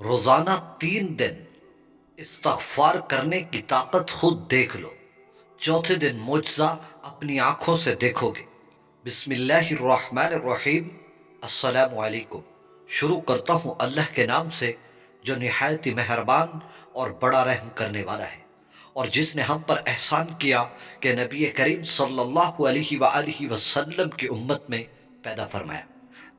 روزانہ 3 دن استغفار کرنے کی طاقت خود دیکھ لو، چوتھے دن معجزہ اپنی آنکھوں سے دیکھو گے۔ بسم اللہ الرحمن الرحیم۔ السلام علیکم۔ شروع کرتا ہوں اللہ کے نام سے جو نہایت ہی مہربان اور بڑا رحم کرنے والا ہے، اور جس نے ہم پر احسان کیا کہ نبی کریم صلی اللہ علیہ وآلہ وسلم کی امت میں پیدا فرمایا۔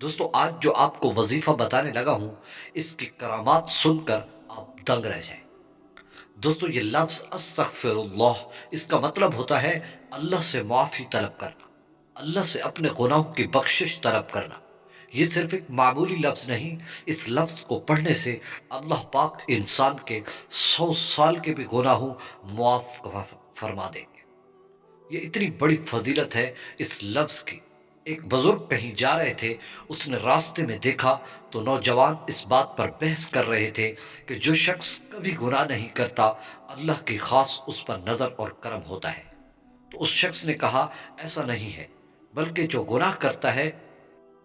دوستو، آج جو آپ کو وظیفہ بتانے لگا ہوں، اس کی کرامات سن کر آپ دنگ رہ جائیں۔ دوستو، یہ لفظ استغفر اللہ، اس کا مطلب ہوتا ہے اللہ سے معافی طلب کرنا، اللہ سے اپنے گناہوں کی بخشش طلب کرنا۔ یہ صرف ایک معمولی لفظ نہیں، اس لفظ کو پڑھنے سے اللہ پاک انسان کے 100 سال کے بھی گناہوں معاف فرما دیں گے۔ یہ اتنی بڑی فضیلت ہے اس لفظ کی۔ ایک بزرگ کہیں جا رہے تھے، اس نے راستے میں دیکھا تو نوجوان اس بات پر بحث کر رہے تھے کہ جو شخص کبھی گناہ نہیں کرتا، اللہ کی خاص اس پر نظر اور کرم ہوتا ہے۔ تو اس شخص نے کہا، ایسا نہیں ہے، بلکہ جو گناہ کرتا ہے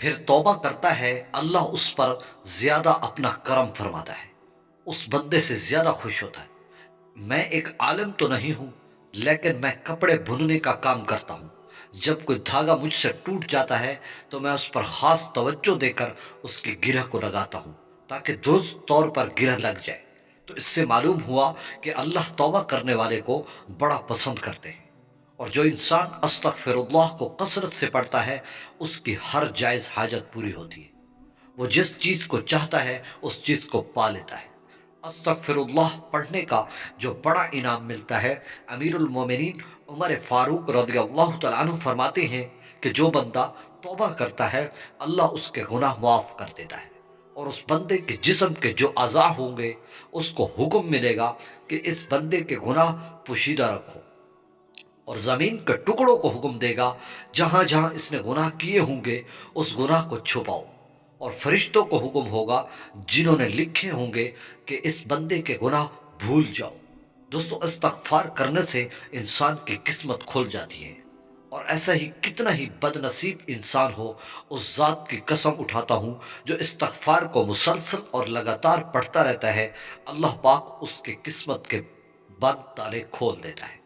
پھر توبہ کرتا ہے، اللہ اس پر زیادہ اپنا کرم فرماتا ہے، اس بندے سے زیادہ خوش ہوتا ہے۔ میں ایک عالم تو نہیں ہوں، لیکن میں کپڑے بننے کا کام کرتا ہوں۔ جب کوئی دھاگا مجھ سے ٹوٹ جاتا ہے تو میں اس پر خاص توجہ دے کر اس کی گرہ کو لگاتا ہوں تاکہ درست طور پر گرہ لگ جائے۔ تو اس سے معلوم ہوا کہ اللہ توبہ کرنے والے کو بڑا پسند کرتے ہیں، اور جو انسان استغفر اللہ کو کثرت سے پڑھتا ہے، اس کی ہر جائز حاجت پوری ہوتی ہے۔ وہ جس چیز کو چاہتا ہے اس چیز کو پا لیتا ہے۔ استغفر اللہ پڑھنے کا جو بڑا انعام ملتا ہے، امیر المومنین عمر فاروق رضی اللہ تعالیٰ عنہ فرماتے ہیں کہ جو بندہ توبہ کرتا ہے، اللہ اس کے گناہ معاف کر دیتا ہے، اور اس بندے کے جسم کے جو اعضاء ہوں گے اس کو حکم ملے گا کہ اس بندے کے گناہ پوشیدہ رکھو، اور زمین کے ٹکڑوں کو حکم دے گا جہاں جہاں اس نے گناہ کیے ہوں گے اس گناہ کو چھپاؤ، اور فرشتوں کو حکم ہوگا جنہوں نے لکھے ہوں گے کہ اس بندے کے گناہ بھول جاؤ۔ دوستو، استغفار کرنے سے انسان کی قسمت کھل جاتی ہے، اور ایسا ہی کتنا ہی بد نصیب انسان ہو، اس ذات کی قسم اٹھاتا ہوں جو استغفار کو مسلسل اور لگاتار پڑھتا رہتا ہے، اللہ پاک اس کی قسمت کے بند تالے کھول دیتا ہے،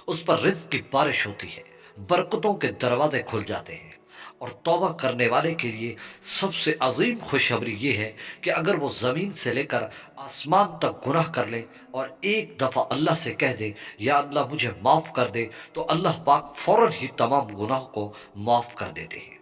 اس پر رزق کی بارش ہوتی ہے، برکتوں کے دروازے کھل جاتے ہیں۔ اور توبہ کرنے والے کے لیے سب سے عظیم خوشخبری یہ ہے کہ اگر وہ زمین سے لے کر آسمان تک گناہ کر لیں اور ایک دفعہ اللہ سے کہہ دے، یا اللہ مجھے معاف کر دے، تو اللہ پاک فوراً ہی تمام گناہوں کو معاف کر دیتے ہیں۔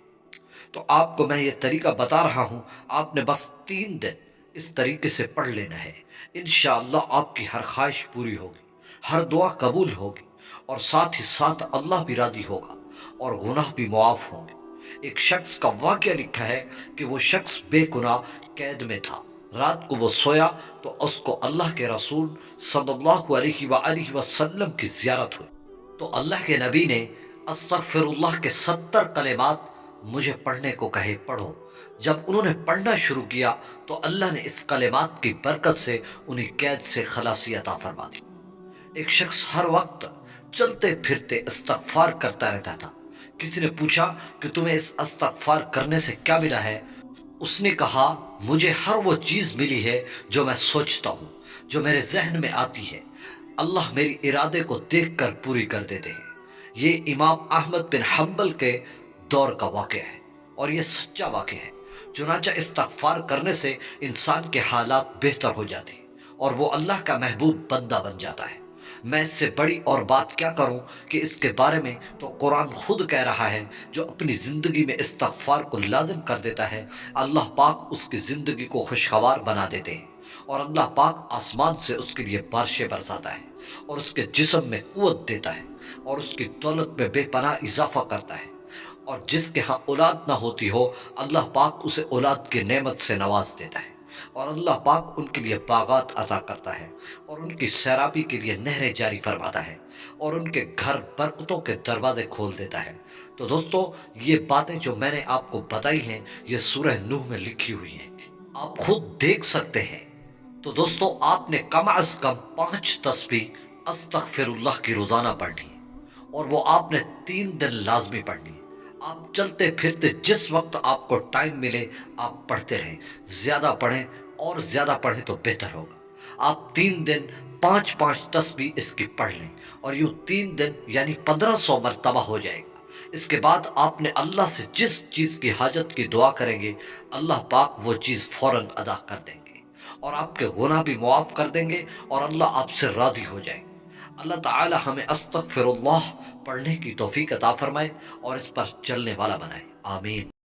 تو آپ کو میں یہ طریقہ بتا رہا ہوں، آپ نے بس 3 دن اس طریقے سے پڑھ لینا ہے۔ انشاءاللہ آپ کی ہر خواہش پوری ہوگی، ہر دعا قبول ہوگی، اور ساتھ ہی ساتھ اللہ بھی راضی ہوگا اور گناہ بھی معاف ہوں گے۔ ایک شخص کا واقعہ لکھا ہے کہ وہ شخص بے گناہ قید میں تھا۔ رات کو وہ سویا تو اس کو اللہ کے رسول صلی اللہ علیہ وآلہ وسلم کی زیارت ہوئی، تو اللہ کے نبی نے استغفر اللہ کے 70 کلمات مجھے پڑھنے کو کہے، پڑھو۔ جب انہوں نے پڑھنا شروع کیا تو اللہ نے اس کلمات کی برکت سے انہیں قید سے خلاصی عطا فرما دی۔ ایک شخص ہر وقت چلتے پھرتے استغفار کرتا رہتا تھا۔ کسی نے پوچھا کہ تمہیں اس استغفار کرنے سے کیا ملا ہے؟ اس نے کہا، مجھے ہر وہ چیز ملی ہے جو میں سوچتا ہوں، جو میرے ذہن میں آتی ہے، اللہ میری ارادے کو دیکھ کر پوری کر دیتے ہیں۔ یہ امام احمد بن حنبل کے دور کا واقعہ ہے، اور یہ سچا واقعہ ہے۔ چنانچہ استغفار کرنے سے انسان کے حالات بہتر ہو جاتے ہیں، اور وہ اللہ کا محبوب بندہ بن جاتا ہے۔ میں اس سے بڑی اور بات کیا کروں کہ اس کے بارے میں تو قرآن خود کہہ رہا ہے، جو اپنی زندگی میں استغفار کو لازم کر دیتا ہے، اللہ پاک اس کی زندگی کو خوشگوار بنا دیتے ہیں، اور اللہ پاک آسمان سے اس کے لیے بارشیں برساتا ہے، اور اس کے جسم میں قوت دیتا ہے، اور اس کی دولت میں بے پناہ اضافہ کرتا ہے، اور جس کے ہاں اولاد نہ ہوتی ہو، اللہ پاک اسے اولاد کی نعمت سے نواز دیتا ہے، اور اللہ پاک ان کے لیے باغات عطا کرتا ہے، اور ان کی سیرابی کے لیے نہریں جاری فرماتا ہے، اور ان کے گھر برکتوں کے دروازے کھول دیتا ہے۔ تو دوستو، یہ باتیں جو میں نے آپ کو بتائی ہیں، یہ سورہ نوح میں لکھی ہوئی ہیں، آپ خود دیکھ سکتے ہیں۔ تو دوستو، آپ نے کم از کم 5 تسبیح استغفر اللہ کی روزانہ پڑھنی ہے، اور وہ آپ نے 3 دن لازمی پڑھنی ہے۔ آپ چلتے پھرتے جس وقت آپ کو ٹائم ملے آپ پڑھتے رہیں، زیادہ پڑھیں اور زیادہ پڑھیں تو بہتر ہوگا۔ آپ 3 دن 5 تسبیح اس کی پڑھ لیں اور یوں 3 دن یعنی 1500 مرتبہ ہو جائے گا۔ اس کے بعد آپ نے اللہ سے جس چیز کی حاجت کی دعا کریں گے، اللہ پاک وہ چیز فوراً ادا کر دیں گے اور آپ کے گناہ بھی معاف کر دیں گے اور اللہ آپ سے راضی ہو جائیں گے۔ اللہ تعالی ہمیں استغفر اللہ پڑھنے کی توفیق عطا فرمائے اور اس پر چلنے والا بنائے، آمین۔